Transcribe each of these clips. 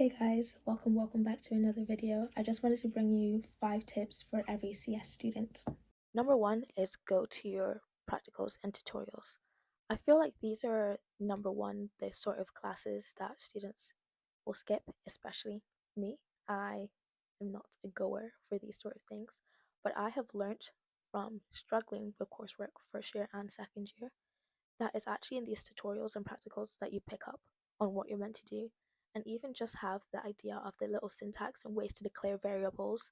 Hey guys, welcome back to another video. I just wanted to bring you 5 tips for every CS student. Number 1 is go to your practicals and tutorials. I feel like these are number 1, the sort of classes that students will skip, especially me. I am not a goer for these sort of things, but I have learnt from struggling with coursework first year and second year that it's actually in these tutorials and practicals that you pick up on what you're meant to do, and even just have the idea of the little syntax and ways to declare variables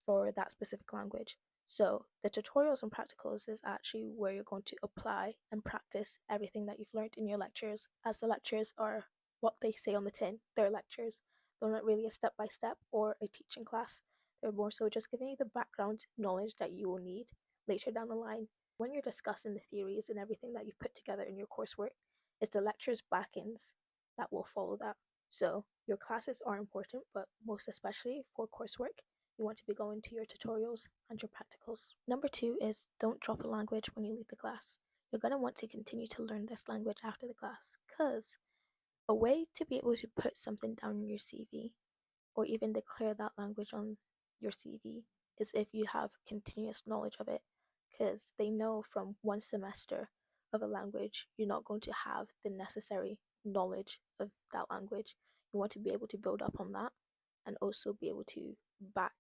for that specific language. So the tutorials and practicals is actually where you're going to apply and practice everything that you've learned in your lectures, as the lectures are what they say on the tin. They're lectures. They're not really a step-by-step or a teaching class. They're more so just giving you the background knowledge that you will need later down the line. When you're discussing the theories and everything that you put together in your coursework, it's the lecture's back-ends that will follow that. So your classes are important, but most especially for coursework, you want to be going to your tutorials and your practicals. Number 2 is don't drop a language when you leave the class. You're going to want to continue to learn this language after the class, because a way to be able to put something down in your CV or even declare that language on your CV is if you have continuous knowledge of it, because they know from one semester of a language you're not going to have the necessary knowledge of that language. You want to be able to build up on that and also be able to back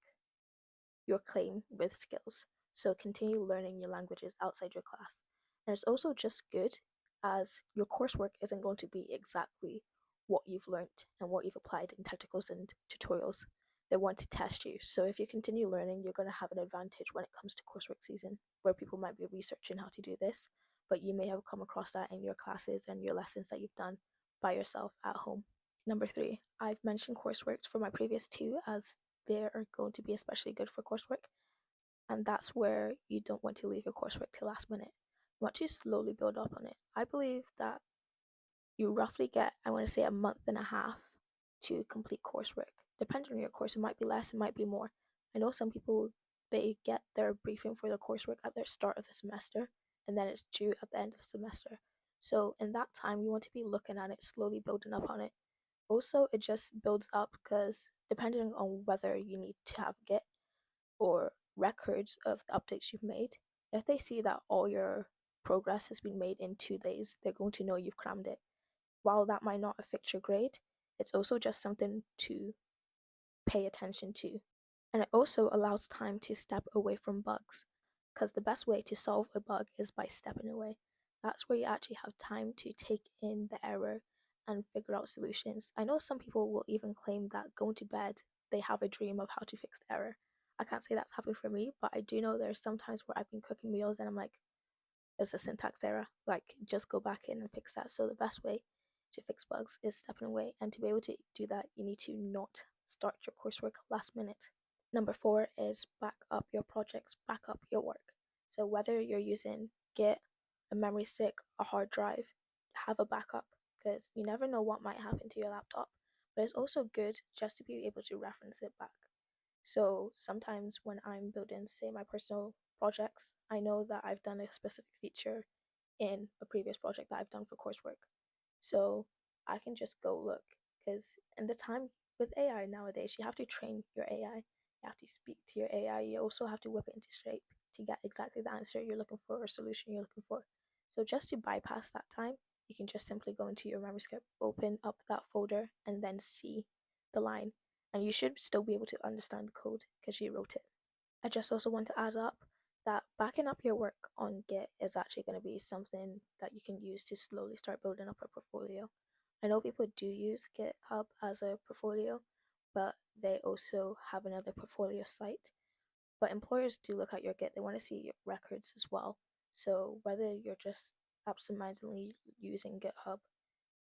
your claim with skills. So continue learning your languages outside your class. And it's also just good, as your coursework isn't going to be exactly what you've learned and what you've applied in technicals and tutorials. They want to test you. So if you continue learning, you're going to have an advantage when it comes to coursework season, where people might be researching how to do this, but you may have come across that in your classes and your lessons that you've done by yourself at home. Number 3, I've mentioned coursework for my previous 2 as they are going to be especially good for coursework, and that's where you don't want to leave your coursework till last minute. You want to slowly build up on it. I believe that you roughly get, I want to say, a month and a half to complete coursework. Depending on your course, it might be less, it might be more. I know some people, they get their briefing for their coursework at the start of the semester, and then it's due at the end of the semester. So in that time, you want to be looking at it, slowly building up on it. Also, it just builds up because depending on whether you need to have Git or records of the updates you've made, if they see that all your progress has been made in 2 days, they're going to know you've crammed it. While that might not affect your grade, it's also just something to pay attention to. And it also allows time to step away from bugs, because the best way to solve a bug is by stepping away. That's where you actually have time to take in the error and figure out solutions. I know some people will even claim that going to bed, they have a dream of how to fix the error. I can't say that's happened for me, but I do know there's some times where I've been cooking meals and I'm like, there's a syntax error. Like, just go back in and fix that. So the best way to fix bugs is stepping away. And to be able to do that, you need to not start your coursework last minute. Number 4 is back up your projects, back up your work. So whether you're using Git, a memory stick, a hard drive, have a backup, because you never know what might happen to your laptop. But it's also good just to be able to reference it back. So sometimes when I'm building, say, my personal projects, I know that I've done a specific feature in a previous project that I've done for coursework. So I can just go look, because in the time with AI nowadays, you have to train your AI. You have to speak to your AI. You also have to whip it into shape to get exactly the answer you're looking for or solution you're looking for. So just to bypass that time, you can just simply go into your memory script, open up that folder, and then see the line. And you should still be able to understand the code because you wrote it. I just also want to add up that backing up your work on Git is actually going to be something that you can use to slowly start building up a portfolio. I know people do use GitHub as a portfolio, but they also have another portfolio site. But employers do look at your Git, they want to see your records as well. So whether you're just absentmindedly using GitHub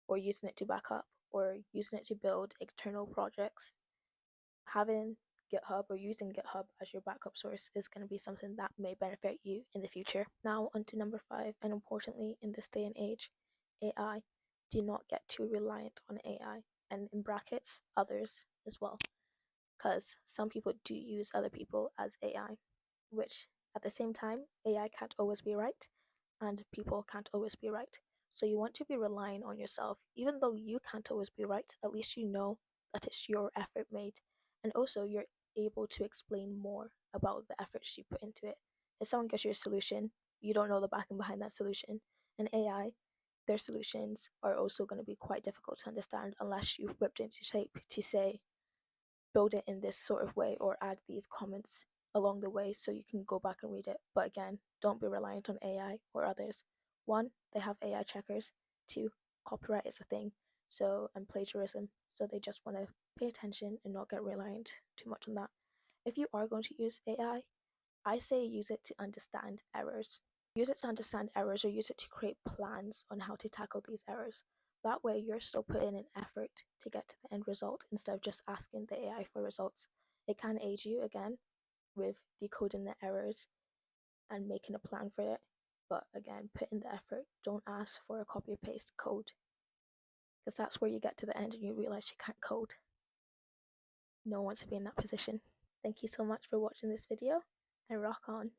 or using it to back up or using it to build external projects, having GitHub or using GitHub as your backup source is going to be something that may benefit you in the future. Now, on to number 5, and importantly, in this day and age, AI. Do not get too reliant on AI, and in brackets, others as well, because some people do use other people as AI, which at the same time, AI can't always be right, and people can't always be right. So you want to be relying on yourself. Even though you can't always be right, at least you know that it's your effort made, and also you're able to explain more about the efforts you put into it. If someone gives you a solution, you don't know the back end behind that solution. And AI, their solutions are also going to be quite difficult to understand unless you whipped it into shape to say, build it in this sort of way or add these comments along the way so you can go back and read it. But again, don't be reliant on AI or others. One, they have AI checkers. Two, copyright is a thing, and plagiarism. So they just want to pay attention and not get reliant too much on that. If you are going to use AI, I say use it to understand errors. Use it to understand errors or use it to create plans on how to tackle these errors. That way, you're still putting in an effort to get to the end result instead of just asking the AI for results. It can aid you again with decoding the errors and making a plan for it. But again, put in the effort. Don't ask for a copy paste code because that's where you get to the end and you realize you can't code. No one wants to be in that position. Thank you so much for watching this video and rock on.